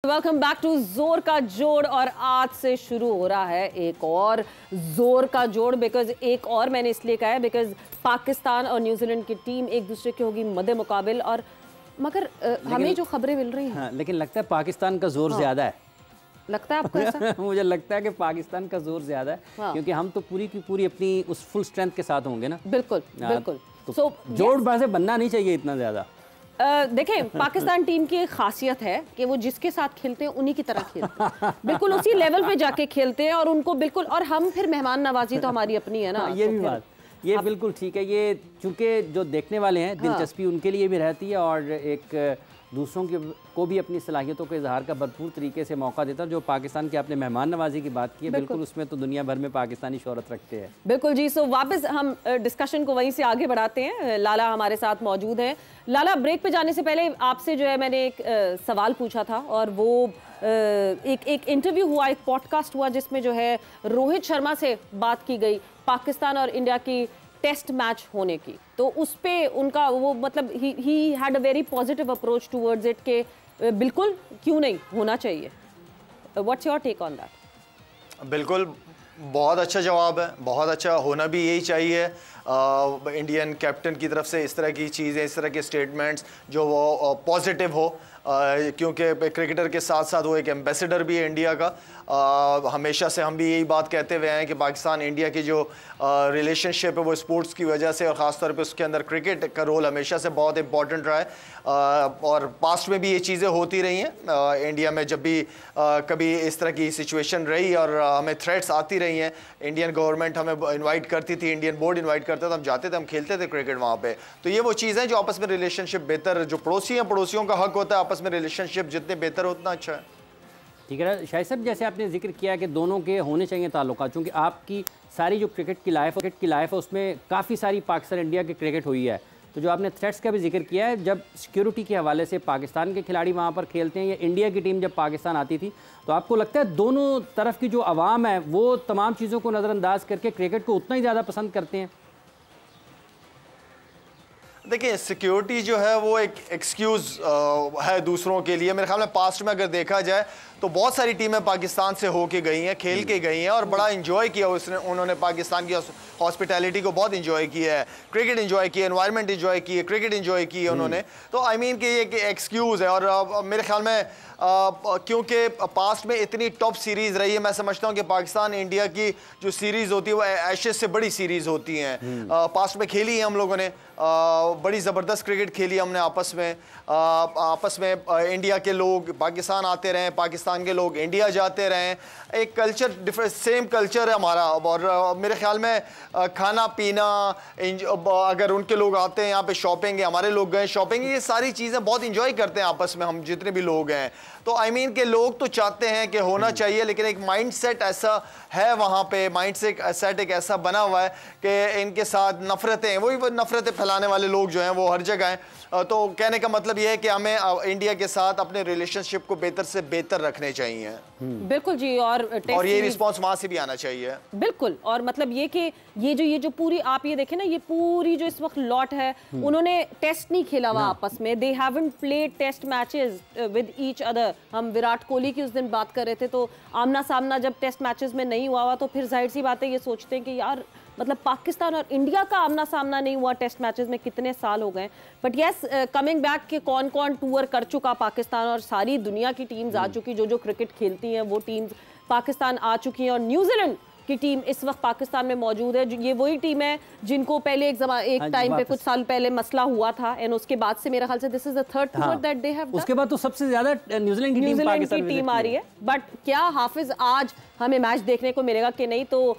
Welcome back to जोर का जोड़। और आज से शुरू हो रहा है एक और जोर का जोड़, बिकॉज एक और मैंने इसलिए कहा है बिकॉज पाकिस्तान और न्यूजीलैंड की टीम एक दूसरे की होगी मद्दे मुकाबिल। और मगर हमें जो खबरें मिल रही हैं, हाँ, लेकिन लगता है पाकिस्तान का जोर ज्यादा है। लगता है आपको ऐसा? मुझे लगता है कि पाकिस्तान का जोर ज्यादा है, क्योंकि हम तो पूरी की पूरी अपनी उस फुल स्ट्रेंथ के साथ होंगे ना। बिल्कुल बिल्कुल। तो जोड़ वैसे बनना नहीं चाहिए इतना ज्यादा। देखें, पाकिस्तान टीम की एक खासियत है कि वो जिसके साथ खेलते हैं उन्हीं की तरह खेलते हैं, बिल्कुल उसी लेवल पे जाके खेलते हैं और उनको बिल्कुल। और हम फिर मेहमान नवाजी तो हमारी अपनी है ना। ये भी बात, ये बिल्कुल ठीक है। ये चूंकि जो देखने वाले हैं दिलचस्पी उनके लिए भी रहती है और एक दूसरों को भी अपनी सलाहियतों के इजहार का भरपूर तरीके से मौका देता है। जो पाकिस्तान के आपने मेहमान नवाजी की बात की है, बिल्कुल उसमें तो दुनिया भर में पाकिस्तानी शोहरत रखते हैं। बिल्कुल जी। सो वापस हम डिस्कशन को वहीं से आगे बढ़ाते हैं। लाला हमारे साथ मौजूद हैं। लाला, ब्रेक पे जाने से पहले आपसे जो है मैंने एक सवाल पूछा था, और वो एक इंटरव्यू हुआ, एक पॉडकास्ट हुआ जिसमें जो है रोहित शर्मा से बात की गई पाकिस्तान और इंडिया की टेस्ट मैच होने की। तो उस पे उनका वो मतलब ही had a very positive approach towards it के बिल्कुल क्यों नहीं होना चाहिए। What's your take on that? बिल्कुल, बहुत अच्छा जवाब है, बहुत अच्छा, होना भी यही चाहिए। इंडियन कैप्टन की तरफ से इस तरह की चीज़ें, इस तरह के स्टेटमेंट्स जो वो पॉजिटिव हो, क्योंकि क्रिकेटर के साथ साथ वो एक एम्बेसडर भी है इंडिया का। हमेशा से हम भी यही बात कहते हुए हैं कि पाकिस्तान इंडिया की जो रिलेशनशिप है वो स्पोर्ट्स की वजह से, और ख़ास तौर पे उसके अंदर क्रिकेट का रोल हमेशा से बहुत इंपॉर्टेंट रहा है। और पास्ट में भी ये चीज़ें होती रही हैं। इंडिया में जब भी कभी इस तरह की सिचुएशन रही और हमें थ्रेट्स आती रही हैं, इंडियन गवर्नमेंट हमें इन्वाइट करती थी, इंडियन बोर्ड इन्वाइट करता था, हम जाते थे, हम खेलते थे क्रिकेट वहाँ पे। तो ये वो चीज़ है जो आपस में रिलेशनशिप बेहतर, जो पड़ोसी हैं पड़ोसियों का हक होता है आपस में रिलेशनशिप जितने बेहतर हो उतना अच्छा है। ठीक है शाहिद साहब, जैसे आपने जिक्र किया कि दोनों के होने चाहिए ताल्लुकात, चूँकि आपकी सारी जो क्रिकेट की लाइफ है उसमें काफ़ी सारी पाकिस्तान इंडिया की क्रिकेट हुई है। तो जो आपने थ्रेट्स का भी जिक्र किया है, जब सिक्योरिटी के हवाले से पाकिस्तान के खिलाड़ी वहाँ पर खेलते हैं या इंडिया की टीम जब पाकिस्तान आती थी, तो आपको लगता है दोनों तरफ की जो आवाम है वो तमाम चीज़ों को नज़रअंदाज करके क्रिकेट को उतना ही ज़्यादा पसंद करते हैं? देखिए, सिक्योरिटी जो है वो एक एक्सक्यूज़ है दूसरों के लिए। मेरे ख्याल में पास्ट में अगर देखा जाए तो बहुत सारी टीमें पाकिस्तान से होके गई हैं, खेल के गई हैं और बड़ा एंजॉय किया उन्होंने पाकिस्तान की हॉस्पिटैलिटी को बहुत एंजॉय किया है, क्रिकेट एंजॉय किया, एनवायरनमेंट एंजॉय की है, क्रिकेट एंजॉय की है उन्होंने। तो आई मीन कि ये एक्सक्यूज़ है। और मेरे ख्याल में क्योंकि पास्ट में इतनी टॉप सीरीज़ रही है, मैं समझता हूँ कि पाकिस्तान इंडिया की जो सीरीज़ होती है वो एशेज से बड़ी सीरीज़ होती हैं। पास्ट में खेली है हम लोगों ने, बड़ी ज़बरदस्त क्रिकेट खेली हमने आपस में इंडिया के लोग पाकिस्तान आते रहे, पाकिस्तान के लोग इंडिया जाते रहे। एक कल्चर डिफरेंट, सेम कल्चर है हमारा। और मेरे ख्याल में खाना पीना, अगर उनके लोग आते हैं यहाँ पे शॉपिंग, हमारे लोग गए शॉपिंग, ये सारी चीज़ें बहुत इंजॉय करते हैं आपस में हम जितने भी लोग हैं। तो आई मीन के लोग तो चाहते हैं कि होना चाहिए, लेकिन एक माइंड सेट ऐसा है वहाँ पे, माइंड सेट एक ऐसा बना हुआ है कि इनके साथ नफरतें, वही नफरतें फैलाने वाले लोग जो हैं वो हर जगह हैं। तो कहने का मतलब यह है कि हमें इंडिया के साथ अपने रिलेशनशिप को बेहतर से बेहतर रखने चाहिए। बिल्कुल जी। और ये रिस्पॉन्स वहाँ से भी आना चाहिए। बिल्कुल। और मतलब ये कि ये जो पूरी आप ये देखें ना, ये पूरी जो इस वक्त लॉट है, उन्होंने टेस्ट नहीं खेला हुआ आपस में। They haven't played test matches with each other. हम विराट कोहली की उस दिन बात कर रहे थे, तो आमना सामना जब टेस्ट मैचेस में नहीं हुआ तो फिर जाहिर सी बात है ये सोचते हैं कि यार मतलब पाकिस्तान और इंडिया का आमना सामना नहीं हुआ टेस्ट मैचेस में, कितने साल हो गए। बट यस, कमिंग बैक के कौन कौन टूर कर चुका पाकिस्तान, और सारी दुनिया की टीम्स आ चुकी, जो क्रिकेट खेलती हैं वो टीम्स पाकिस्तान आ चुकी हैं। और न्यूजीलैंड की टीम इस वक्त पाकिस्तान में मौजूद है। ये वही टीम है जिनको पहले एक टाइम पे कुछ साल पहले मसला हुआ था, एंड उसके बाद से मेरा ख्याल से this is the third tour that they have done. उसके बाद तो सबसे ज्यादा न्यूजीलैंड की टीम आ रही है। बट क्या हाफिज आज हमें मैच देखने को मिलेगा कि नहीं? तो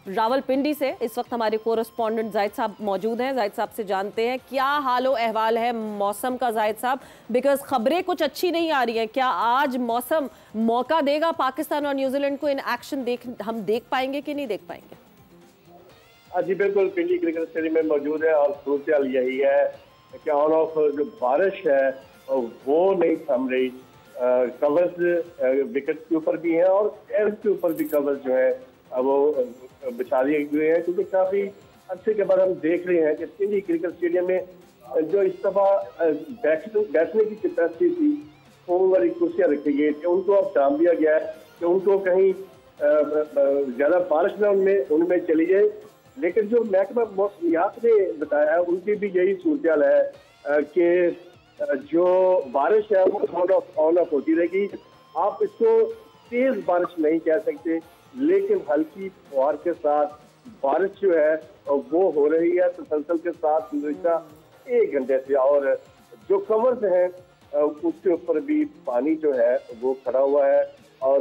रावलपिंडी से इस वक्त हमारे कोरेस्पॉन्डेंट जाहिद साहब मौजूद हैं। जाहिद साहब से जानते हैं क्या हालो अहवाल है मौसम का। जाहिद साहब, बिकॉज खबरें कुछ अच्छी नहीं आ रही हैं, क्या आज मौसम मौका देगा पाकिस्तान और न्यूजीलैंड को इन एक्शन हम देख पाएंगे कि नहीं देख पाएंगे? जी बिल्कुल, पिंडी क्रिकेट स्टेडियम में मौजूद है और सूरत यही है कि ऑन ऑफ जो बारिश है वो नहीं थम रही। कवर्स विकेट के ऊपर भी हैं और एयर के ऊपर भी कवर्स जो है वो बिछा दिए हुए हैं, क्योंकि काफी अच्छे के बाद हम देख रहे हैं कि पिंडी क्रिकेट स्टेडियम में जो इस दफा बैठने की कैपेसिटी थी फोम वाली कुर्सियां रखी गई थी, उनको अब टाल दिया गया है कि उनको कहीं ज्यादा बारिश ना उनमें चली जाए। लेकिन जो महकमा मौसमियात ने बताया है उनकी भी यही सूरत है कि जो बारिश है वो ऑन ऑफ होती रहेगी। आप इसको तेज बारिश नहीं कह सकते, लेकिन हल्की फुहार के साथ बारिश जो है वो हो रही है तसलसल के साथ गुज़िश्ता 1 घंटे से। और जो कवर्स हैं उसके ऊपर भी पानी जो है वो खड़ा हुआ है और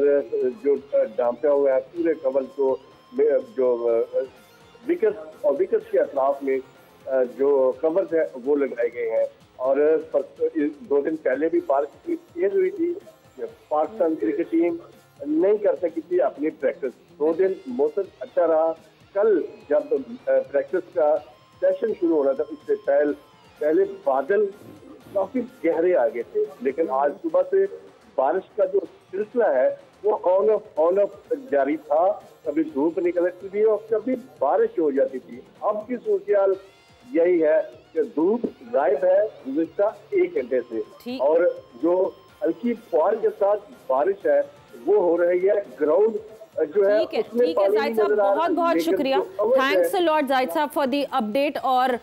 जो डांपा हुआ है पूरे कवर को, जो विकेट और विकेट के अतराफ में जो कवर्स है वो लगाए गए हैं। और 2 दिन पहले भी बारिश तेज हुई थी, पाकिस्तान क्रिकेट टीम नहीं कर सकी थी अपनी प्रैक्टिस। 2 दिन मौसम अच्छा रहा। कल जब प्रैक्टिस का सेशन शुरू होना था उससे पहले बादल काफी गहरे आ गए थे, लेकिन आज सुबह से बारिश का जो सिलसिला है वो ऑन ऑफ जारी था। कभी धूप निकलती थी और कभी बारिश हो जाती थी। अब की सूरत यही है कि धूप गायब है गुज़िश्ता 1 घंटे से, और जो हल्की फुहार के साथ बारिश है वो हो रही है। ग्राउंड जो है ठीक है जाहिद साहब, बहुत बहुत शुक्रिया, थैंक्स अ लॉट जाहिद साहब फॉर दी अपडेट। और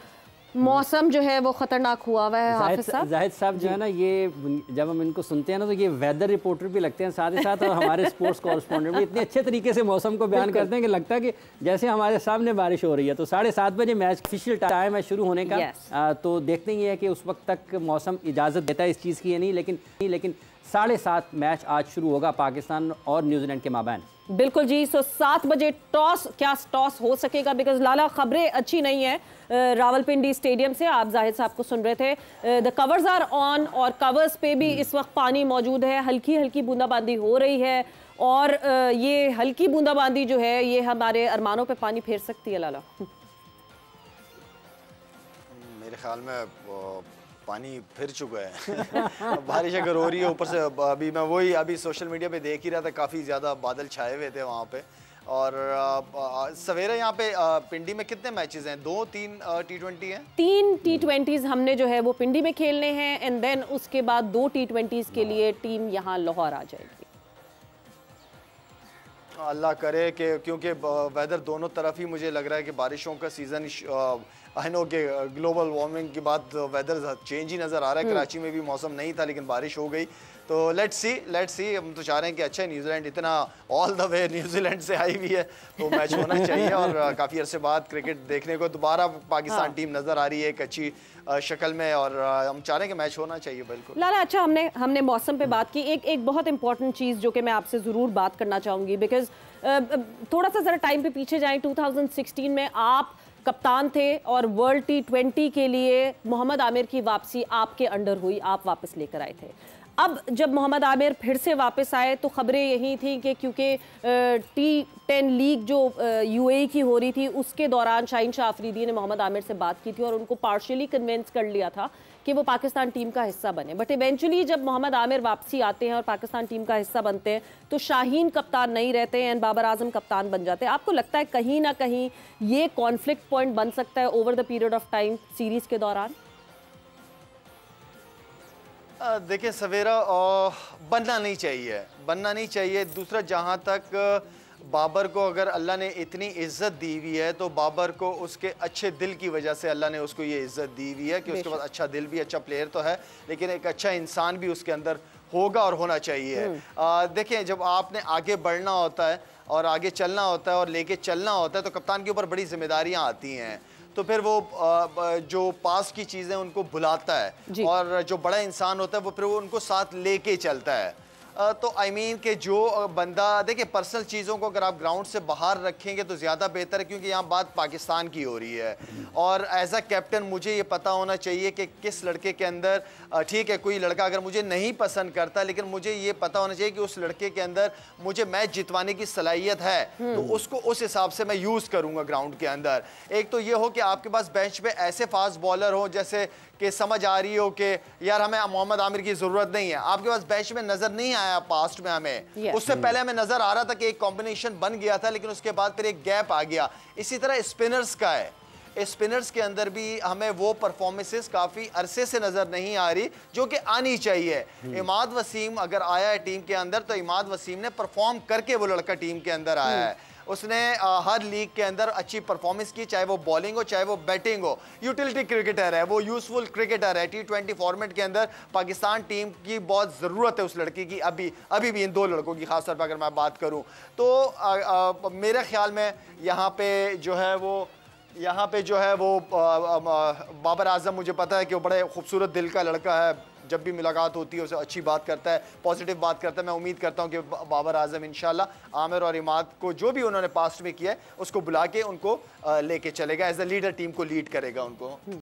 मौसम जो है वो खतरनाक हुआ हुआ है हाफिज साहब। जाहिद साहब जो है ना, ये जब हम इनको सुनते हैं ना तो ये वेदर रिपोर्टर भी लगते हैं साथ ही साथ, और हमारे स्पोर्ट्स कॉरेस्पॉन्डेंट भी इतने अच्छे तरीके से मौसम को बयान करते हैं कि लगता है कि जैसे हमारे सामने बारिश हो रही है। तो 7:30 बजे मैच ऑफिशियल टाइम है शुरू होने का। तो देखते ही है कि उस वक्त तक मौसम इजाज़त देता है इस चीज़ की या नहीं, लेकिन 7:30 मैच आज शुरू होगा पाकिस्तान और न्यूजीलैंड के माबैन। बिल्कुल जी। 7 बजे टॉस हो सकेगा? बिकॉज लाला खबरें अच्छी नहीं है रावलपिंडी स्टेडियम से। आप जाहिद साहब को सुन रहे थे। द कवर्स आर ऑन और कवर्स पे भी इस वक्त पानी मौजूद है, हल्की हल्की बूंदाबांदी हो रही है और ये हल्की बूंदाबांदी जो है ये हमारे अरमानों पे पानी फेर सकती है लाला। मेरे ख्याल में पानी फिर चुका है बारिश अगर हो रही है ऊपर से। अभी सोशल मीडिया पे देख ही रहा था, काफ़ी ज़्यादा बादल छाए हुए थे वहाँ पे। और सवेरे यहाँ पे पिंडी में कितने मैचेस हैं? 2-3 T20 हैं? 3 T20s हमने जो है वो पिंडी में खेलने हैं, एंड देन उसके बाद 2 T20s के लिए टीम यहाँ लाहौर आ जाएगी। अल्लाह करे कि, क्योंकि वेदर दोनों तरफ ही मुझे लग रहा है कि बारिशों का सीज़न, आई नो कि ग्लोबल वार्मिंग के बाद वेदर चेंज ही नज़र आ रहा है। कराची में भी मौसम नहीं था लेकिन बारिश हो गई। तो लेट्स सी। हम तो चाह रहे हैं कि अच्छा है, न्यूजीलैंड इतना ऑल द वे न्यूजीलैंड से आई हुई है तो मैच होना चाहिए। और काफ़ी अरसे बाद क्रिकेट देखने को दोबारा पाकिस्तान टीम नज़र आ रही है एक अच्छी शक्ल में, और हम चाह रहे हैं कि मैच होना चाहिए। बिल्कुल लाला, अच्छा हमने मौसम पे बात की। एक बहुत इंपॉर्टेंट चीज़ जो कि मैं आपसे ज़रूर बात करना चाहूँगी, बिकॉज थोड़ा सा ज़रा टाइम पे पीछे जाएं। 2016 में आप कप्तान थे और वर्ल्ड T20 के लिए मोहम्मद आमिर की वापसी आपके अंडर हुई, आप वापस लेकर आए थे। अब जब मोहम्मद आमिर फिर से वापस आए तो ख़बरें यही थी कि क्योंकि T10 लीग जो UAE की हो रही थी उसके दौरान शाहीन शाह अफरीदी ने मोहम्मद आमिर से बात की थी और उनको पार्शियली कन्विंस कर लिया था कि वो पाकिस्तान टीम का हिस्सा बने। बट इवेंचुअली जब मोहम्मद आमिर वापसी आते हैं और पाकिस्तान टीम का हिस्सा बनते हैं तो शाहीन कप्तान नहीं रहते हैं, बाबर आजम कप्तान बन जाते हैं। आपको लगता है कहीं ना कहीं ये कॉन्फ्लिक्ट पॉइंट बन सकता है over the period of time series के दौरान? देखिए सवेरा, बनना नहीं चाहिए। दूसरा, जहाँ तक बाबर को अगर अल्लाह ने इतनी इज्जत दी हुई है तो बाबर को उसके अच्छे दिल की वजह से अल्लाह ने उसको ये इज्जत दी हुई है कि उसके पास अच्छा दिल भी, अच्छा प्लेयर तो है, लेकिन एक अच्छा इंसान भी उसके अंदर होगा और होना चाहिए। देखिए, जब आपने आगे बढ़ना होता है और आगे चलना होता है और लेके चलना होता है तो कप्तान के ऊपर बड़ी जिम्मेदारियाँ आती हैं। तो फिर वो जो पास की चीज़ें उनको भुलाता है और जो बड़ा इंसान होता है वो फिर वो उनको साथ लेके चलता है। तो आई मीन कि जो बंदा, देखिए पर्सनल चीज़ों को अगर आप ग्राउंड से बाहर रखेंगे तो ज़्यादा बेहतर है, क्योंकि यहाँ बात पाकिस्तान की हो रही है। और एज अ कैप्टन मुझे ये पता होना चाहिए कि किस लड़के के अंदर, ठीक है कोई लड़का अगर मुझे नहीं पसंद करता, लेकिन मुझे ये पता होना चाहिए कि उस लड़के के अंदर मुझे मैच जितवाने की सलाहियत है, तो उसको उस हिसाब से मैं यूज़ करूँगा ग्राउंड के अंदर। एक तो ये हो कि आपके पास बेंच पे ऐसे फास्ट बॉलर हो जैसे कि समझ आ रही हो कि यार हमें मोहम्मद आमिर की ज़रूरत नहीं है। आपके पास बेंच में नज़र नहीं आया पास्ट में हमें, उससे पहले हमें नज़र आ रहा था कि एक कॉम्बिनेशन बन गया था, लेकिन उसके बाद फिर एक गैप आ गया। इसी तरह स्पिनर्स का है, स्पिनर्स के अंदर भी हमें वो परफॉर्मेंसेस काफ़ी अरसे से नज़र नहीं आ रही जो कि आनी चाहिए। इमाद वसीम अगर आया है टीम के अंदर तो इमाद वसीम ने परफॉर्म करके वो लड़का टीम के अंदर आया है। उसने हर लीग के अंदर अच्छी परफॉर्मेंस की, चाहे वो बॉलिंग हो चाहे वो बैटिंग हो। यूटिलिटी क्रिकेटर है वो, यूजफुल क्रिकेटर है। T20 फॉर्मेट के अंदर पाकिस्तान टीम की बहुत ज़रूरत है उस लड़के की, अभी भी इन दो लड़कों की खासतौर पर अगर मैं बात करूं तो मेरे ख्याल में यहाँ पे जो है वो बाबर आजम, मुझे पता है कि वो बड़े खूबसूरत दिल का लड़का है, जब भी मुलाकात होती है उसे अच्छी बात करता है, पॉजिटिव बात करता है। मैं उम्मीद करता हूं कि बाबर आजम इंशाल्लाह आमिर और इमाद को जो भी उन्होंने पास्ट में किया है उसको बुला के उनको लेके चलेगा, एज अ लीडर टीम को लीड करेगा उनको।